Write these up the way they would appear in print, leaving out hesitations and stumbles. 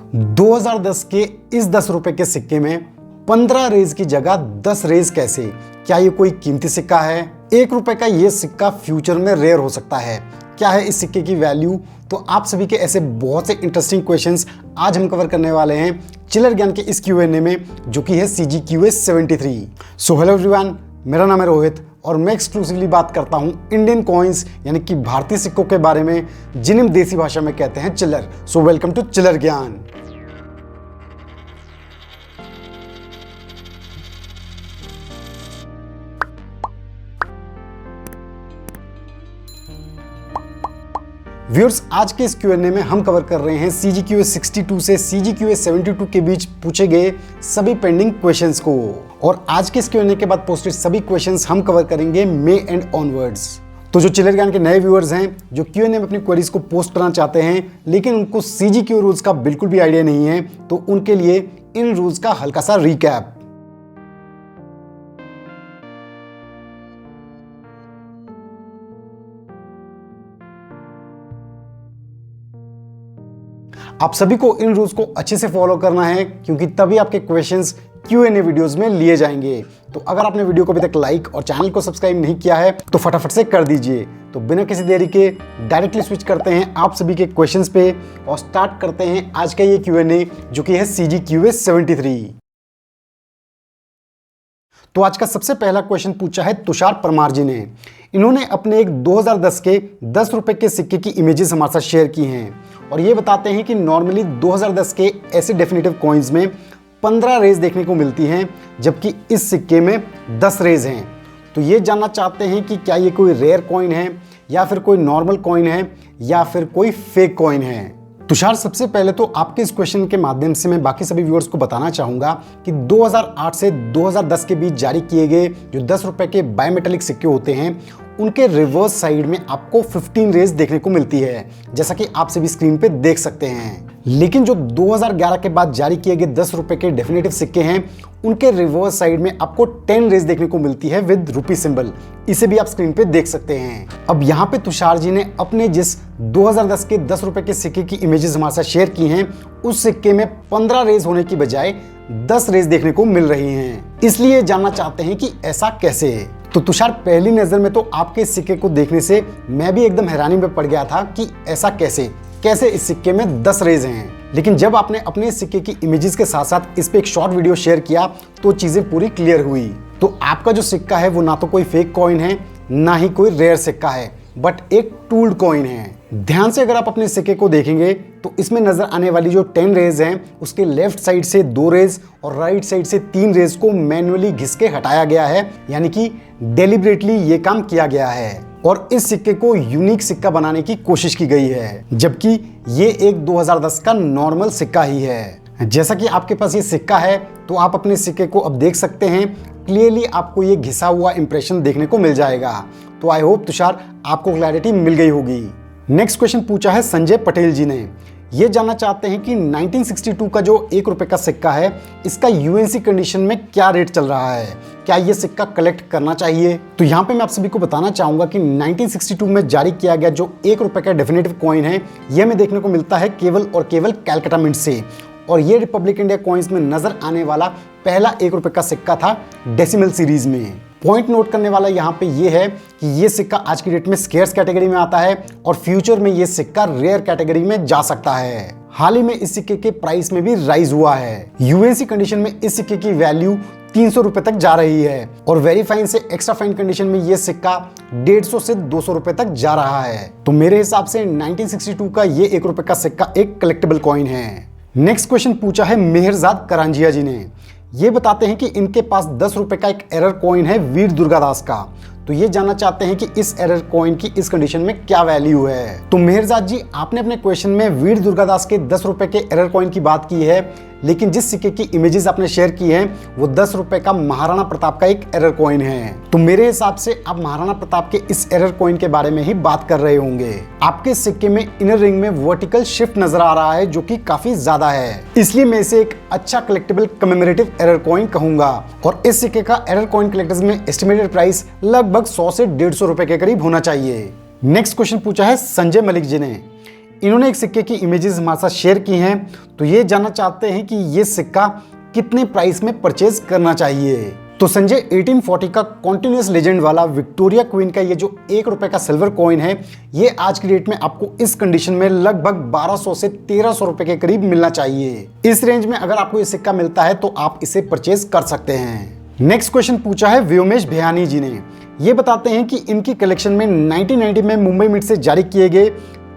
2010 के इस 10 रुपए के सिक्के में 15 रेज की जगह 10 रेज कैसे? क्या ये कोई कीमती सिक्का है? 1 रुपए का ये सिक्का फ्यूचर में रेयर हो सकता है। क्या है इस सिक्के की वैल्यू? तो आप सभी के ऐसे बहुत से इंटरेस्टिंग क्वेश्चंस आज हम कवर करने वाले हैं चिल्लर ज्ञान के इस Q&A में, जो कि है CGQA 73। सो हेलो एवरीवन, मेरा नाम है रोहित और मैं एक्सक्लूसिवली बात करता हूं इंडियन कॉइन्स यानी कि भारतीय सिक्कों के बारे में, जिन्हें हम देसी भाषा में कहते हैं चिल्लर। सो वेलकम टू चिल्लर ज्ञान। व्यूअर्स, आज के इस Q&A में हम कवर कर रहे हैं CGQA 62 से CGQA 72 के बीच पूछे गए सभी पेंडिंग क्वेश्चंस को। और आज के इस Q&A के बाद पोस्टेड सभी क्वेश्चंस हम कवर करेंगे मई एंड ऑनवर्ड्स। तो जो चिल्लर ज्ञान के नए व्यूअर्स हैं, जो Q&A में अपनी क्वेरीज को पोस्ट करना चाहते हैं लेकिन उनको CGQA रूल्स का बिल्कुल भी आइडिया नहीं है, तो उनके लिए इन रूल्स का हल्का सा रिकैप। आप सभी को इन रूल्स को अच्छे से फॉलो करना है, क्योंकि तभी आपके क्वेश्चंस Q&A वीडियोस में लिए जाएंगे। तो अगर आपने वीडियो को अभी तक लाइक और चैनल को सब्सक्राइब नहीं किया है तो फटाफट से कर दीजिए। तो बिना किसी देरी के डायरेक्टली स्विच करते हैं आप सभी के क्वेश्चंस पे और स्टार्ट करते हैं आज का ये Q&A, जो कि है CGQA 73। तो आज का सबसे पहला क्वेश्चन पूछा है तुषार परमार जी ने। इन्होंने अपने एक 2010 के 10 रुपए के सिक्के की इमेजेस हमारे साथ शेयर की हैं और ये बताते हैं कि नॉर्मली 2010 के ऐसे डेफिनेटिव कॉइन्स में 15 रेज देखने को मिलती हैं, जबकि इस सिक्के में 10 रेज हैं। तो ये जानना चाहते हैं कि क्या ये कोई रेयर कॉइन है या फिर कोई नॉर्मल कॉइन है या फिर कोई फेक कॉइन है। तुषार, सबसे पहले तो आपके इस क्वेश्चन के माध्यम से मैं बाकी सभी व्यूअर्स को बताना चाहूंगा कि 2008 से 2010 के बीच जारी किए गए जो 10 रुपए के बायोमेटालिक सिक्के होते हैं, उनके रिवर्स साइड में आपको 15 रेज देखने को मिलती है, जैसा कि आप सभी स्क्रीन पे देख सकते हैं। लेकिन जो 2011 के बाद जारी किए गए 10 रुपए के डेफिनेटिव सिक्के हैं, उनके रिवर्स साइड में आपको 10 रेज देखने को मिलती है विद रुपी सिंबल। इसे भी आप स्क्रीन पे देख सकते हैं। अब यहाँ पे तुषार जी ने अपने जिस 2010 के 10 रुपए के सिक्के की इमेजेस हमारे साथ शेयर की हैं, उस सिक्के में 15 रेज होने की बजाय 10 रेज देखने को मिल रही हैं। इसलिए जानना चाहते हैं कि ऐसा कैसे है। तो तुषार, पहली नजर में तो आपके इस सिक्के को देखने से मैं भी एकदम हैरानी में पड़ गया था कि ऐसा कैसे इस सिक्के में 10 रेज हैं। लेकिन जब आपने अपने सिक्के की इमेजेस के साथ साथ इस पे एक शॉर्ट वीडियो शेयर किया तो चीजें पूरी क्लियर हुई। तो आपका जो सिक्का है वो ना तो कोई फेक कॉइन है, ना ही कोई रेयर सिक्का है, बट एक टूल्ड कॉइन है। ध्यान से अगर आप अपने सिक्के को देखेंगे तो इसमें नजर आने वाली जो 10 रेज हैं, उसके लेफ्ट साइड से 2 रेज और राइट साइड से 3 रेज को मैन्युअली घिस के हटाया गया है, यानी कि डेलिबरेटली ये काम किया गया है और इस सिक्के को यूनिक सिक्का बनाने की कोशिश की गई है, जबकि ये एक 2010 का नॉर्मल सिक्का ही है। जैसा कि आपके पास ये सिक्का है तो आप अपने सिक्के को अब देख सकते हैं, क्लियरली आपको ये घिसा हुआ इंप्रेशन देखने को मिल जाएगा। तो आई होप तुषार आपको क्लैरिटी मिल गई होगी। नेक्स्ट क्वेश्चन पूछा है संजय पटेल जी ने। ये जानना चाहते हैं कि 1962 का जो 1 रुपए का सिक्का है, इसका UNC कंडीशन में क्या रेट चल रहा है, क्या ये सिक्का कलेक्ट करना चाहिए। तो यहाँ पे मैं आप सभी को बताना चाहूंगा कि 1962 में जारी किया गया जो 1 रुपए का डेफिनेटिव कॉइन है, ये हमें देखने को मिलता है केवल और केवल कैलकाटा मिंट से, और ये रिपब्लिक इंडिया कॉइन्स में नजर आने वाला पहला 1 रुपए का सिक्का था डेसिमल सीरीज में। पॉइंट नोट करने वाला यहाँ पे ये है कि ये सिक्का आज की डेट में स्केर्स कैटेगरी में आता है और फ्यूचर में ये सिक्का रेयर कैटेगरी में जा सकता है। हाल ही में इस सिक्के के प्राइस में भी राइज हुआ है। UNC कंडीशन में इस सिक्के की वैल्यू 300 रुपए तक जा रही है और वेरी फाइन से एक्स्ट्रा फाइन कंडीशन में ये सिक्का 150 से 200 रुपए तक जा रहा है। तो मेरे हिसाब से 1962 का ये 1 रुपए का सिक्का एक कलेक्टेबल कॉइन है। नेक्स्ट क्वेश्चन पूछा है मेहरजाद करांजिया जी ने। ये बताते हैं कि इनके पास 10 रुपए का एक एरर कॉइन है वीर दुर्गादास का। तो ये जानना चाहते हैं कि इस एरर कॉइन की इस कंडीशन में क्या वैल्यू है। तो मेहरजाद जी, आपने अपने क्वेश्चन में वीर दुर्गादास के 10 रुपए के एरर कॉइन की बात की है, लेकिन जिस सिक्के की इमेजेस आपने शेयर की हैं वो 10 रुपए का महाराणा प्रताप का एक एरर कॉइन है। तो मेरे हिसाब से आप महाराणा प्रताप के इस एरर कॉइन के बारे में ही बात कर रहे होंगे। आपके सिक्के में इनर रिंग में वर्टिकल शिफ्ट नजर आ रहा है, जो कि काफी ज्यादा है, इसलिए मैं इसे एक अच्छा कलेक्टेबल कमेमोरेटिव एरर कॉइन कहूंगा। और इस सिक्के का एरर कॉइन कलेक्टर्स में एस्टिमेटेड प्राइस लगभग 100 से 150 रुपए के करीब होना चाहिए। नेक्स्ट क्वेश्चन पूछा है संजय मलिक जी ने। इन्होंने एक सिक्के की इमेजेस हमारे साथ शेयर की हैं। तो ये जानना चाहते हैं कि ये सिक्का कितने प्राइस में परचेज करना चाहिए। तो संजय 1840 का कॉन्टिन्यूस लेजेंड वाला विक्टोरिया क्वीन का ये जो 1 रुपए का सिल्वर कॉइन है, ये आज की डेट में आपको इस कंडीशन में लगभग 1200 से 1300 रुपए के करीब मिलना चाहिए। इस रेंज में अगर आपको ये सिक्का मिलता है तो आप इसे परचेज कर सकते हैं। नेक्स्ट क्वेश्चन पूछा है व्योमेश भयानी जी ने। ये बताते हैं कि इनकी कलेक्शन में 1990 में मुंबई मिंट से जारी किए गए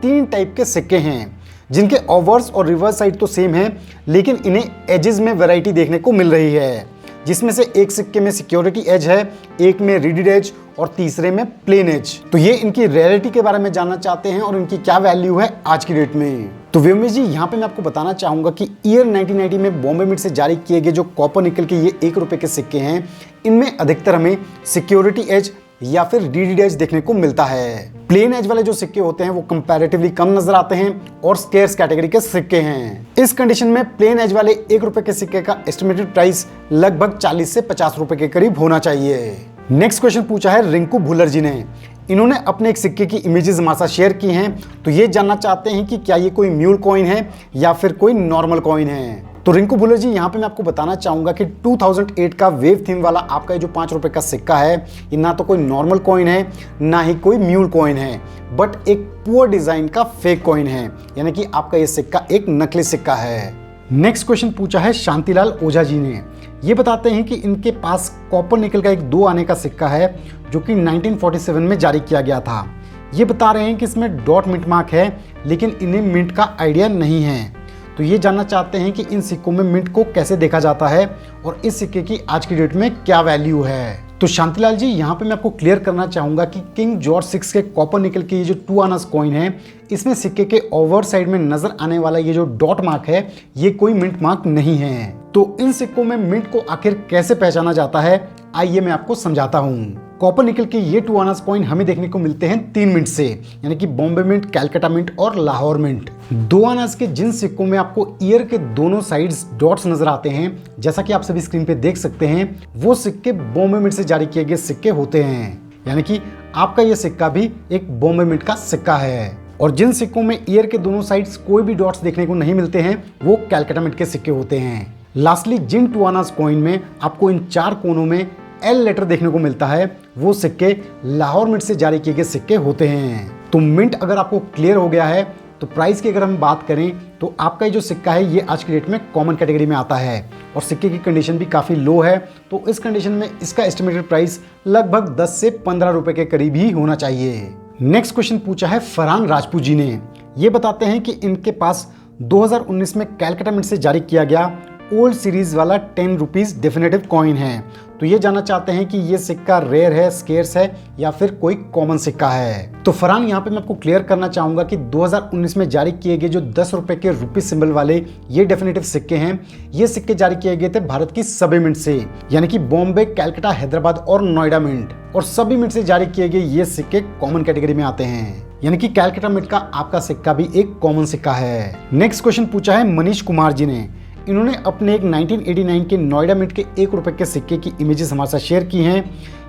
3 टाइप के सिक्के हैं, जिनके ओवर्स और रिवर्स साइड तो सेम है, लेकिन इन्हें एजेस में वैरायटी देखने को मिल रही है, जिसमें से एक सिक्के में सिक्योरिटी एज है, एक में रीडेड एज और तीसरे में प्लेन एज। तो ये इनकी रेयरिटी के बारे में जानना चाहते हैं और इनकी क्या वैल्यू है आज की डेट में। तो व्योमेश जी, यहाँ पे मैं आपको बताना चाहूंगा कि ईयर 1990 में बॉम्बे मिंट से जारी किए गए जो कॉपर निकल के ये 1 रुपए के सिक्के हैं, इनमें अधिकतर हमें सिक्योरिटी एज या फिर रीडेड एज देखने को मिलता है। प्लेन एज वाले जो सिक्के होते हैं वो कंपैरेटिवली कम नजर आते हैं और स्केर्स कैटेगरी के सिक्के हैं। इस कंडीशन में प्लेन एज वाले 1 रुपए के सिक्के का एस्टिमेटेड प्राइस लगभग 40 से 50 रुपए के करीब होना चाहिए। नेक्स्ट क्वेश्चन पूछा है रिंकू भुल्लर जी ने। इन्होंने अपने एक सिक्के की इमेजेस हमारे साथ शेयर की हैं। तो ये जानना चाहते हैं कि क्या ये कोई म्यूल कॉइन है या फिर कोई नॉर्मल कॉइन है। तो रिंकू भुल्लर जी, यहाँ पे मैं आपको बताना चाहूंगा कि 2008 का वेव थीम वाला आपका जो 5 रुपए का सिक्का है, ये ना तो कोई नॉर्मल कॉइन है ना ही कोई म्यूल कॉइन है, बट एक पुअर डिजाइन का फेक कॉइन है, यानी कि आपका ये सिक्का एक नकली सिक्का है। नेक्स्ट क्वेश्चन पूछा है शांतिलाल ओझा जी ने। ये बताते हैं कि इनके पास कॉपर निकल का एक 2 आने का सिक्का है जो कि 1947 में जारी किया गया था। ये बता रहे हैं कि इसमें डॉट मिंट मार्क है, लेकिन इन्हें मिंट का आइडिया नहीं है। तो ये जानना चाहते हैं कि इन सिक्कों में मिंट को कैसे देखा जाता है और इस सिक्के की आज की डेट में क्या वैल्यू है। तो शांतिलाल जी, यहाँ पे मैं आपको क्लियर करना चाहूंगा कि किंग जॉर्ज 6 के कॉपर निकल के ये जो 2 आना कॉइन है, इसमें सिक्के के ओवर साइड में नजर आने वाला ये जो डॉट मार्क है, ये कोई मिंट मार्क नहीं है। तो इन सिक्कों में मिंट को आखिर कैसे पहचाना जाता है, आइए मैं आपको समझाता हूँ। कॉपर निकल के ये 2 आना कॉइन हमें देखने को मिलते हैं 3 मिंट से, यानी कि बॉम्बे मिंट, कैलकाटा मिंट और लाहौर मिंट। 2 आनास के जिन सिक्कों में आपको ईयर के दोनों साइड्स डॉट्स नजर आते हैं, जैसा कि आप सभी स्क्रीन पे देख सकते हैं, वो सिक्के बॉम्बे मिंट से जारी किए गए सिक्के होते हैं, यानी कि आपका ये सिक्का भी एक बॉम्बे मिंट का सिक्का है। और जिन सिक्कों में ईयर के दोनों साइड्स कोई भी डॉट्स देखने को नहीं मिलते हैं, वो कैलकाटा मिंट के सिक्के होते हैं। लास्टली, जिन 2 आनास कॉइन में आपको इन 4 कोनों में एल लेटर देखने को मिलता है, वो सिक्के लाहौर मिंट से जारी किए गए सिक्के होते हैं। तो मिंट अगर आपको क्लियर हो गया है, तो प्राइस की अगर हम बात करें तो आपका ये जो सिक्का है ये आज की डेट में कॉमन कैटेगरी में आता है और सिक्के की कंडीशन भी काफ़ी लो है। तो इस कंडीशन में इसका एस्टिमेटेड प्राइस लगभग 10 से 15 रुपए के करीब ही होना चाहिए। नेक्स्ट क्वेश्चन पूछा है फरहान राजपूत जी ने। ये बताते हैं कि इनके पास 2019 में कैलकाटा मिंट से जारी किया गया ओल्ड सीरीज वाला 10 रुपीज डेफिनेटिव कॉइन है। तो ये जानना चाहते हैं कि ये सिक्का रेयर है, स्केर्स है या फिर कोई कॉमन सिक्का है। तो फरहान, यहाँ पे मैं आपको क्लियर करना चाहूंगा कि 2019 में जारी किए गए जो 10 रुपए के रुपी सिंबल वाले ये डेफिनेटिव सिक्के हैं, ये सिक्के जारी किए गए थे भारत की सभी मिंट से, यानी कि बॉम्बे, कैलकाटा, हैदराबाद और नोएडा मिंट, और सभी मिंट से जारी किए गए ये सिक्के कॉमन कैटेगरी में आते हैं, यानी कि कैलकाटा मिंट का आपका सिक्का भी एक कॉमन सिक्का है। नेक्स्ट क्वेश्चन पूछा है मनीष कुमार जी ने। इन्होंने अपने एक 1989 के नोएडा मिंट के 1 रुपए के सिक्के की इमेजेस हमारे साथ शेयर की हैं।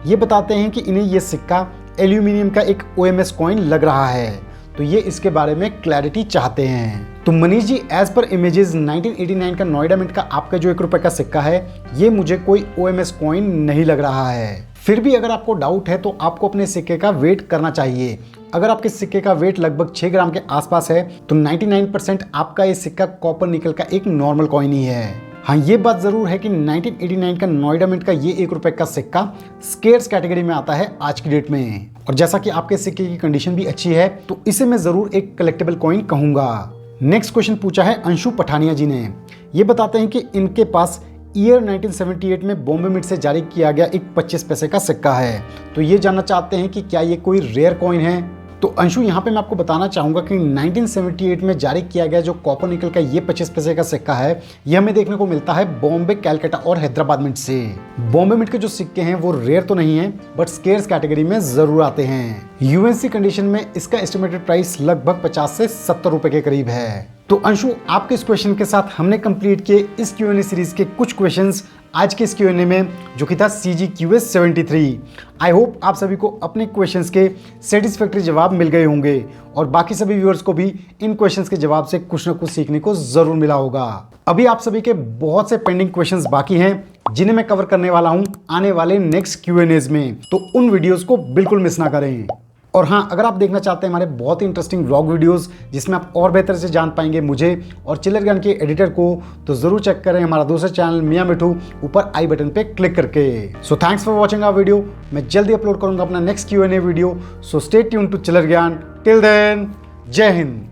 ये बताते हैं कि इन्हें ये सिक्का एल्यूमिनियम का एक OMS कॉइन लग रहा है, तो ये इसके बारे में क्लैरिटी चाहते हैं। तो Manish ji, as per images 1989 का नोएडा मिंट का आपका जो 1 रुपए का सिक्का है, ये मुझे कोई OMS कॉइन नहीं लग रहा है। फिर भी अगर आपको डाउट है तो आपको अपने सिक्के का वेट करना चाहिए। अगर आपके सिक्के का वेट लगभग 6 ग्राम के आसपास है तो 99% आपका ये सिक्का कॉपर निकल का एक नॉर्मल कॉइन ही है। हाँ, ये बात जरूर है कि 1989 का नोएडा मिंट का ये 1 रुपए का सिक्का स्केर्स कैटेगरी में आता है आज की डेट में, और जैसा कि आपके सिक्के की कंडीशन भी अच्छी है तो इसे मैं जरूर एक कलेक्टेबल कॉइन कहूंगा। नेक्स्ट क्वेश्चन पूछा है अंशु पठानिया जी ने। ये बताते हैं कि इनके पास ईयर 1978 में बॉम्बे मिंट से जारी किया गया एक 25 पैसे का सिक्का है। तो ये जानना चाहते हैं कि क्या ये कोई रेयर कॉइन है। तो अंशु, यहाँ पे मैं आपको बताना चाहूंगा कि 1978 में जारी किया गया जो कॉपर निकल का ये 25 पैसे का सिक्का है, ये हमें देखने को मिलता है बॉम्बे, कैलकाटा और हैदराबाद मिंट से। बॉम्बे मिंट के जो सिक्के हैं वो रेयर तो नहीं है, बट स्केर्स कैटेगरी में जरूर आते हैं। यूएनसी कंडीशन में इसका एस्टिमेटेड प्राइस लगभग 50 से 70 रुपए के करीब है। तो अंशु, आपके इस क्वेश्चन के साथ हमने कंप्लीट किए इस Q&A सीरीज के कुछ क्वेश्चंस। आज के इस Q&A में, जो कि था CGQS 73। आई होप आप सभी को अपने क्वेश्चंस के सेटिस्फैक्टरी जवाब मिल गए होंगे और बाकी सभी व्यूअर्स को भी इन क्वेश्चंस के जवाब से कुछ ना कुछ सीखने को जरूर मिला होगा। अभी आप सभी के बहुत से पेंडिंग क्वेश्चंस बाकी हैं जिन्हें मैं कवर करने वाला हूं आने वाले नेक्स्ट Q&As में, तो उन वीडियोस को बिल्कुल मिस ना करें। और हाँ, अगर आप देखना चाहते हैं हमारे बहुत ही इंटरेस्टिंग व्लॉग वीडियोस जिसमें आप और बेहतर से जान पाएंगे मुझे और चिल्लर ज्ञान के एडिटर को, तो जरूर चेक करें हमारा दूसरा चैनल मियां मिठू ऊपर आई बटन पे क्लिक करके। So thanks for watching our video. मैं जल्दी अपलोड करूंगा अपना next Q&A video. So stay tune to Chillar Gyan. Till then, जय हिंद।